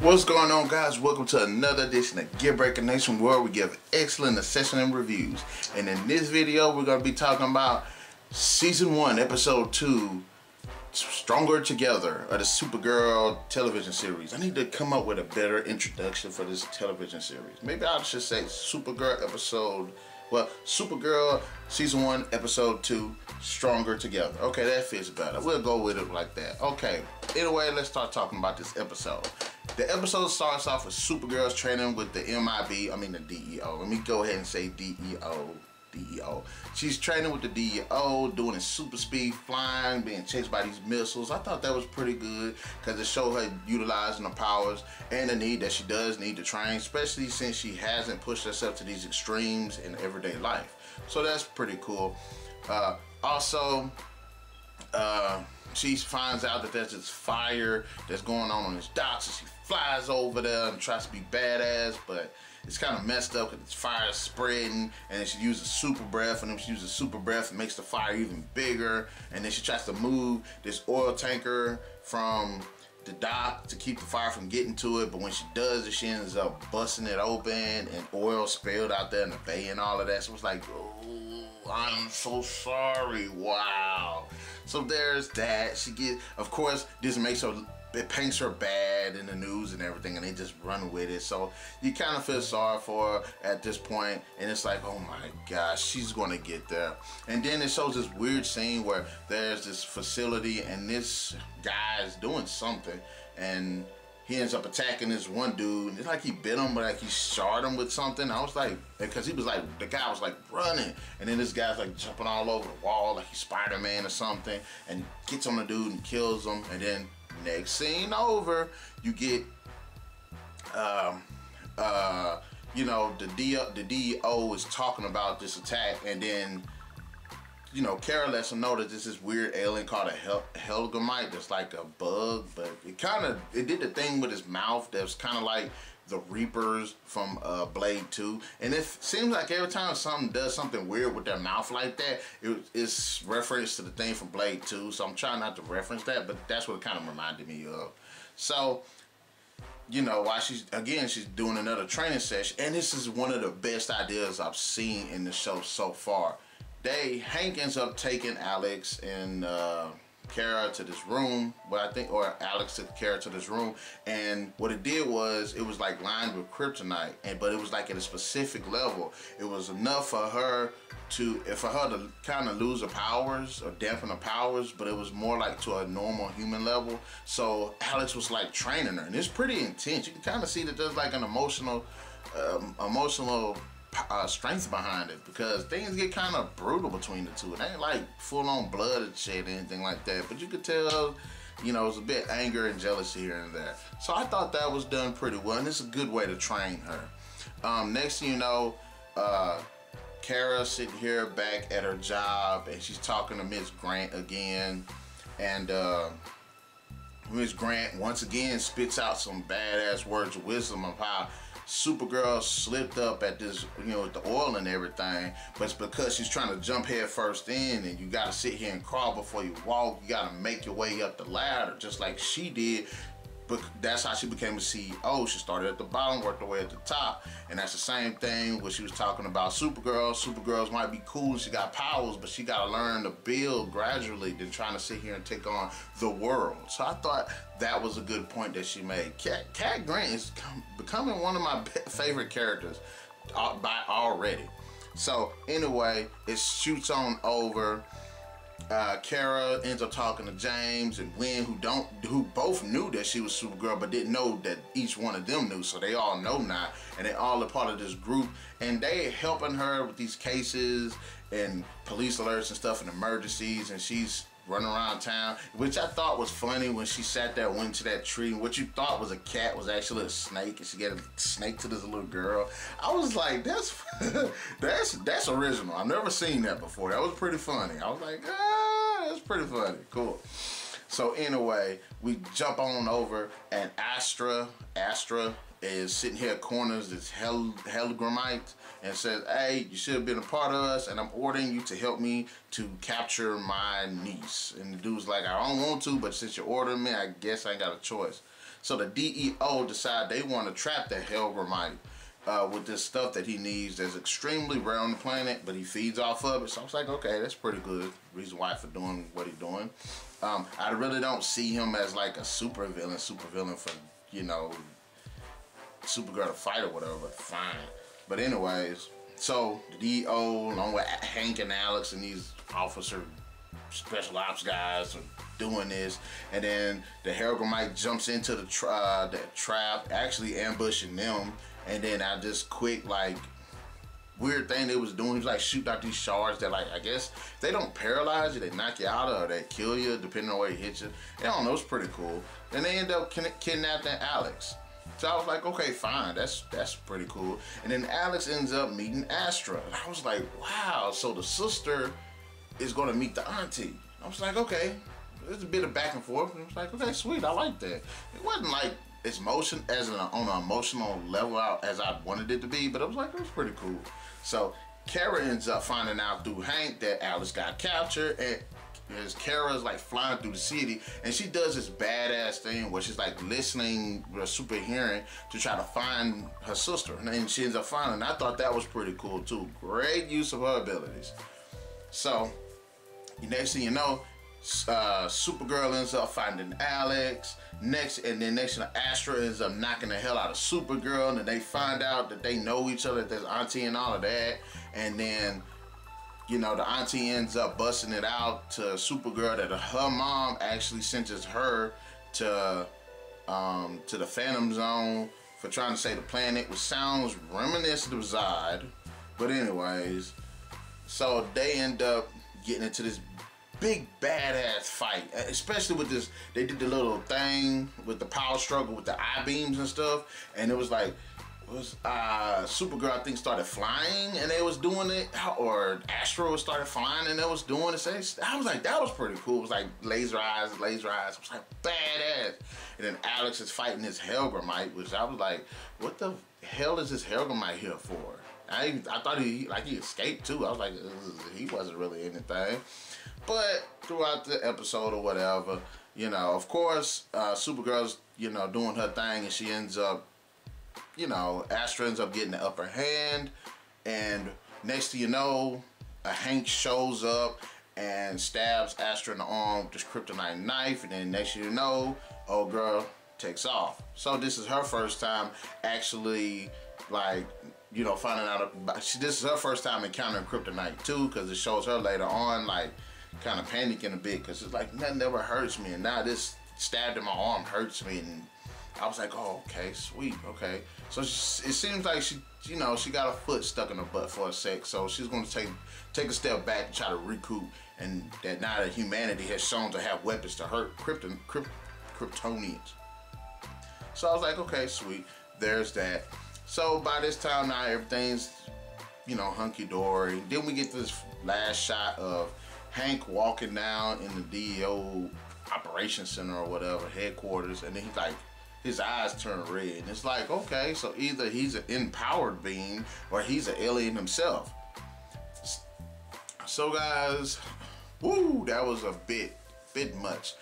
What's going on, guys? Welcome to another edition of Gear Breaker Nation, where we give excellent assessment and reviews. And in this video, we're going to be talking about Season 1, Episode 2, Stronger Together, of the Supergirl television series. I need to come up with a better introduction for this television series. Maybe I should say Supergirl Season 1, Episode 2, Stronger Together. Okay, that fits better. We'll go with it like that. Okay, anyway, let's start talking about this episode. The episode starts off with Supergirl's training with the the DEO. Let me go ahead and say DEO. She's training with the DEO, doing his super speed, flying, being chased by these missiles. I thought that was pretty good because it showed her utilizing her powers and the need that she does need to train, especially since she hasn't pushed herself to these extremes in everyday life. So that's pretty cool. She finds out that there's this fire that's going on his docks, so she flies over there and tries to be badass, but it's kind of messed up because the fire is spreading, and then she uses super breath, and then she uses super breath and makes the fire even bigger, and then she tries to move this oil tanker from the dock to keep the fire from getting to it, but when she does it, she ends up busting it open and oil spilled out there in the bay and all of that. So it's like, oh, I'm so sorry, wow. So there's that. She gets, of course, this makes her, it paints her bad in the news and everything, and they just run with it. So you kind of feel sorry for her at this point, and it's like, oh my gosh, she's gonna get there. And then it shows this weird scene where there's this facility, and this guy is doing something, and he ends up attacking this one dude, and it's like he bit him, but like he shot him with something. I was like, because he was like, the guy was like running, and then this guy's like jumping all over the wall like he's Spider-Man or something, and gets on the dude and kills him. And then next scene over, you get, you know, the DEO is talking about this attack, and then, you know, Kara lets him know that there's this weird alien called a Helgamite that's like a bug, but it did the thing with his mouth that's kind of like the Reapers from Blade 2. And it seems like every time something does something weird with their mouth like that, it's reference to the thing from Blade 2. So I'm trying not to reference that, but that's what it kind of reminded me of. So, you know, while she's doing another training session, and this is one of the best ideas I've seen in the show so far. Hank ends up taking Alex and Kara to this room, or Alex took Kara to this room, and what it did was, it was like lined with kryptonite, but it was like at a specific level. It was enough for her to kind of lose her powers or dampen her powers, but it was more like to a normal human level. So Alex was like training her, and it's pretty intense. You can kind of see that there's like an emotional strength behind it, because things get kind of brutal between the two. It ain't like full-on blood and shit or anything like that, but you could tell, you know, it's a bit anger and jealousy here and there. So I thought that was done pretty well, and it's a good way to train her. Next thing you know, Kara's sitting here back at her job, and she's talking to Miss Grant again, and Miss Grant once again spits out some badass words of wisdom of how Supergirl slipped up at this, you know, with the oil and everything, but it's because she's trying to jump head first in, and you gotta sit here and crawl before you walk. You gotta make your way up the ladder, just like she did. But that's how she became a CEO. She started at the bottom, worked her way at the top, and that's the same thing when she was talking about Supergirl. Supergirls might be cool, she got powers, but she gotta learn to build gradually than trying to sit here and take on the world. So I thought that was a good point that she made. Cat Grant is becoming one of my favorite characters by already. So anyway, it shoots on over. Kara ends up talking to James and Wynn, who both knew that she was Supergirl, but didn't know that each one of them knew. So they all know now, and they all are part of this group, and they helping her with these cases and police alerts and stuff and emergencies, and she's running around town, which I thought was funny when she sat there and went to that tree, and what you thought was a cat was actually a snake, and she got a snake to this little girl. I was like, that's that's original. I've never seen that before. That was pretty funny. I was like, that's pretty funny. Cool. So anyway, we jump on over, and Astra is sitting here at corners, this Helgamite, and says, hey, you should have been a part of us, and I'm ordering you to help me to capture my niece. And the dude's like, I don't want to, but since you're ordering me, I guess I ain't got a choice. So the DEO decide they want to trap the Helgramite with this stuff that he needs that's extremely rare on the planet, but he feeds off of it. So I was like, okay, that's pretty good reason why for doing what he's doing. I really don't see him as like a super villain for, you know, Supergirl to fight or whatever, but fine. But anyways, so the DO along with Hank and Alex and these officer special ops guys are doing this, and then the Helgramite jumps into the trap, actually ambushing them, and then I just quick like weird thing they was doing, he was like shooting out these shards that, like, I guess they don't paralyze you, they knock you out or they kill you depending on where he hits you. I don't know, it's pretty cool. And they end up kidnapping Alex. So I was like, okay, fine, that's pretty cool. And then Alex ends up meeting Astra. And I was like, wow, so the sister is gonna meet the auntie. I was like, okay, there's a bit of back and forth. And I was like, okay, sweet, I like that. It wasn't like its motion on an emotional level as I wanted it to be, but I was like, it was pretty cool. So Kara ends up finding out through Hank that Alex got captured, and as Kara's like flying through the city, and she does this badass thing where she's like listening with a super hearing to try to find her sister, and then she ends up finding her. I thought that was pretty cool too. Great use of her abilities. So next thing you know, Supergirl ends up finding Alex. Next thing Astra ends up knocking the hell out of Supergirl, and then they find out that they know each other, that there's auntie and all of that. And then, you know, the auntie ends up busting it out to Supergirl that her mom actually sentences her to the Phantom Zone for trying to save the planet, which sounds reminiscent of Zod. But anyways, so they end up getting into this big badass fight, especially with this. They did the little thing with the power struggle with the I-beams and stuff, and it was like, Supergirl I think started flying and they was doing it, or Astro started flying and they was doing it. I was like, that was pretty cool. It was like laser eyes. I was like, badass. And then Alex is fighting this Helgramite, which I was like, what the hell is this Helgramite here for? I thought he escaped too. I was like, he wasn't really anything. But throughout the episode or whatever, you know, of course, Supergirl's, you know, doing her thing, and she ends up, you know, Astra ends up getting the upper hand, and next thing you know, Hank shows up and stabs Astra in the arm with this kryptonite knife, and then next thing you know, old girl takes off. So this is her first time actually, like, you know, finding out about, this is her first time encountering kryptonite too, because it shows her later on, like, kind of panicking a bit, because it's like, nothing ever hurts me, and now this stabbed in my arm hurts me. And I was like, oh, okay, sweet, okay. So it seems like she, you know, she got her foot stuck in her butt for a sec, so she's going to take a step back and try to recoup, and that now that humanity has shown to have weapons to hurt Kryptonians. So I was like, okay, sweet, there's that. So by this time now, everything's, you know, hunky-dory. Then we get this last shot of Hank walking down in the DEO operations center or whatever, headquarters, and then he's like, his eyes turn red. And it's like, okay, so either he's an empowered being or he's an alien himself. So guys, woo, that was a bit much.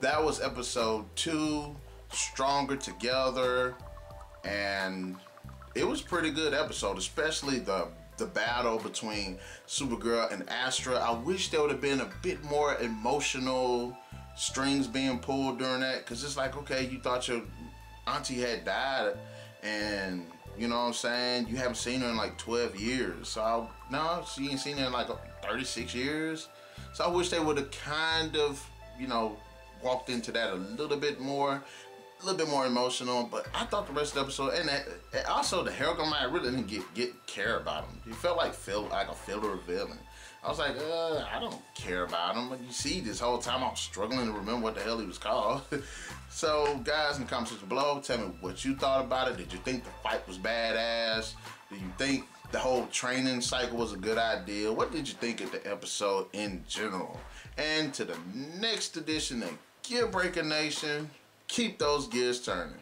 That was episode 2, Stronger Together, and it was a pretty good episode, especially the battle between Supergirl and Astra. I wish there would have been a bit more emotional strings being pulled during that, because it's like, okay, you thought your auntie had died, and you know what I'm saying, you haven't seen her in like 12 years. So no, she ain't seen her in like 36 years. So I wish they would have kind of, you know, walked into that a little bit more emotional. But I thought the rest of the episode, and also the Helgramite really didn't get care about him. He felt like a filler villain. I was like, I don't care about him. But you see, this whole time I was struggling to remember what the hell he was called. So guys, in the comment section below, tell me what you thought about it. Did you think the fight was badass? Do you think the whole training cycle was a good idea? What did you think of the episode in general? And to the next edition of Gear Breaker Nation, keep those gears turning.